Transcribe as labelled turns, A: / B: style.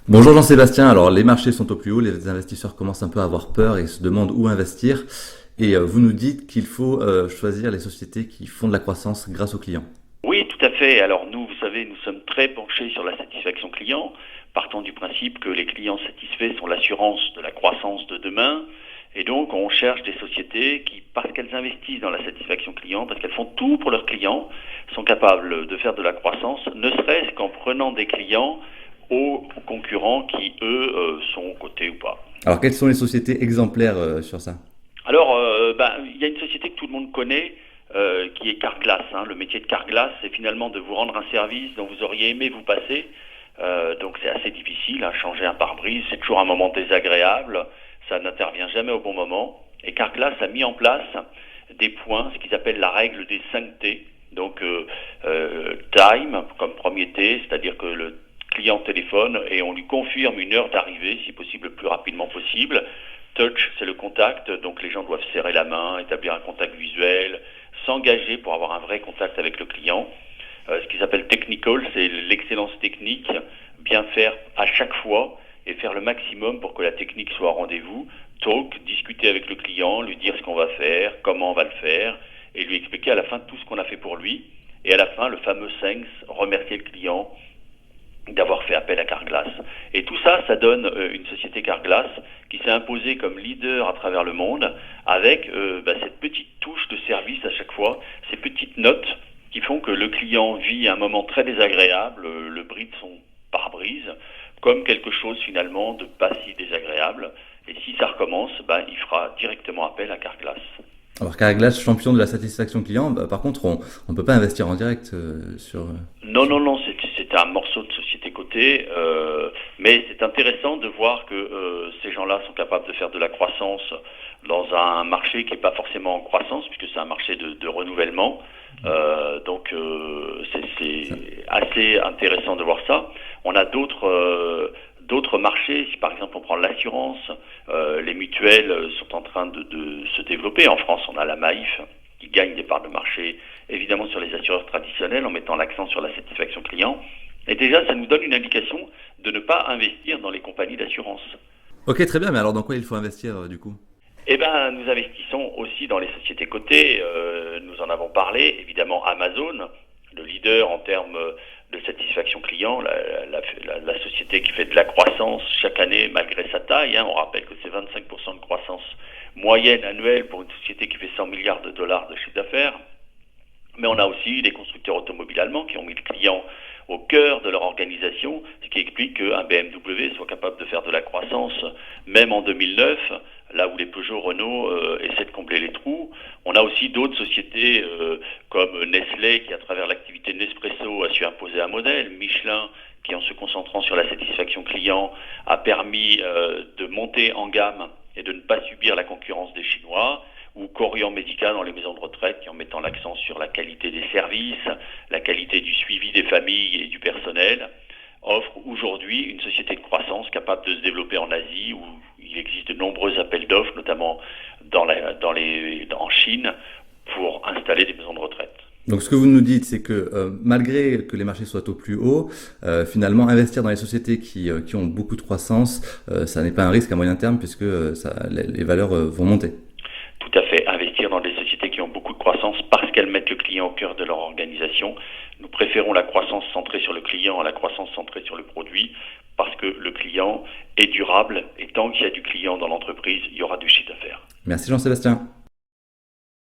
A: Bonjour Jean-Sébastien, alors les marchés sont au plus haut, les investisseurs commencent un peu à avoir peur et se demandent où investir. Et vous nous dites qu'il faut choisir les sociétés qui font de la croissance grâce aux clients.
B: Oui, tout à fait. Alors nous, vous savez, nous sommes très penchés sur la satisfaction client, partant du principe que les clients satisfaits sont l'assurance de la croissance de demain. Et donc, on cherche des sociétés qui, parce qu'elles investissent dans la satisfaction client, parce qu'elles font tout pour leurs clients, sont capables de faire de la croissance, ne serait-ce qu'en prenant des clients aux concurrents qui, eux, sont cotés ou pas.
A: Alors quelles sont les sociétés exemplaires sur ça?
B: Alors, il y a une société que tout le monde connaît, qui est Carglass. Le métier de Carglass, c'est finalement de vous rendre un service dont vous auriez aimé vous passer. Donc c'est assez difficile, changer un pare-brise, c'est toujours un moment désagréable, ça n'intervient jamais au bon moment. Et Carglass a mis en place des points, ce qu'ils appellent la règle des 5 T. Donc time comme premier T, c'est-à-dire que le client téléphone et on lui confirme une heure d'arrivée, si possible le plus rapidement possible. Touch, c'est le contact, donc les gens doivent serrer la main, établir un contact visuel, s'engager pour avoir un vrai contact avec le client. Ce qu'ils appellent technical, c'est l'excellence technique, bien faire à chaque fois et faire le maximum pour que la technique soit au rendez-vous. Talk, discuter avec le client, lui dire ce qu'on va faire, comment on va le faire, et lui expliquer à la fin tout ce qu'on a fait pour lui. Et à la fin, le fameux thanks, remercier le client d'avoir fait appel à Carglass. Et tout ça, ça donne une société Carglass qui s'est imposée comme leader à travers le monde avec cette petite touche de service à chaque fois, ces petites notes qui font que le client vit un moment très désagréable, le bris de son pare-brise, comme quelque chose finalement de pas si désagréable. Et si ça recommence, il fera directement appel à Carglass.
A: Alors Carglass, champion de la satisfaction client, par contre on ne peut pas investir en direct
B: Non,
A: sur-
B: non, non, c'est un morceau de société cotée, mais c'est intéressant de voir que ces gens-là sont capables de faire de la croissance dans un marché qui n'est pas forcément en croissance, puisque c'est un marché de renouvellement. C'est assez intéressant de voir ça. On a d'autres marchés, si par exemple on prend l'assurance, les mutuelles sont en train de se développer. En France, on a la Maïf qui gagne des parts de marché évidemment sur les assureurs traditionnels en mettant l'accent sur la satisfaction client. Et déjà, ça nous donne une indication de ne pas investir dans les compagnies d'assurance.
A: Ok, très bien, mais alors dans quoi il faut investir du coup?
B: Eh bien, nous investissons aussi dans les sociétés cotées. Nous en avons parlé. Évidemment, Amazon, le leader en termes de satisfaction client, la société qui fait de la croissance chaque année malgré sa taille. On rappelle que c'est 25% de croissance moyenne annuelle pour une société qui fait 100 milliards de dollars de chiffre d'affaires. Mais on a aussi des constructeurs automobiles allemands qui ont mis le client au cœur de leur organisation, ce qui explique qu'un BMW soit capable de faire de la croissance même en 2009, là où les Peugeot, Renault essaient de combler les trous. On a aussi d'autres sociétés comme Nestlé qui, à travers l'activité Nespresso, a su imposer un modèle, Michelin qui, en se concentrant sur la satisfaction client, a permis de monter en gamme et de ne pas subir la concurrence des Chinois, ou Corian Medica dans les maisons de retraite qui, en mettant l'accent sur la qualité des services, la qualité du suivi des familles et du personnel, offre aujourd'hui une société de croissance capable de se développer en Asie où il existe de nombreux appels d'offres, notamment en Chine, pour installer des maisons de retraite.
A: Donc ce que vous nous dites, c'est que malgré que les marchés soient au plus haut, finalement investir dans les sociétés qui ont beaucoup de croissance, ça n'est pas un risque à moyen terme puisque les valeurs vont monter.
B: Tout à fait, investir dans des sociétés qui ont beaucoup de croissance parce qu'elles mettent le client au cœur de leur organisation. Nous préférons la croissance centrée sur le client à la croissance centrée sur le produit parce que le client est durable et tant qu'il y a du client dans l'entreprise, il y aura du chiffre d'affaires.
A: Merci Jean-Sébastien.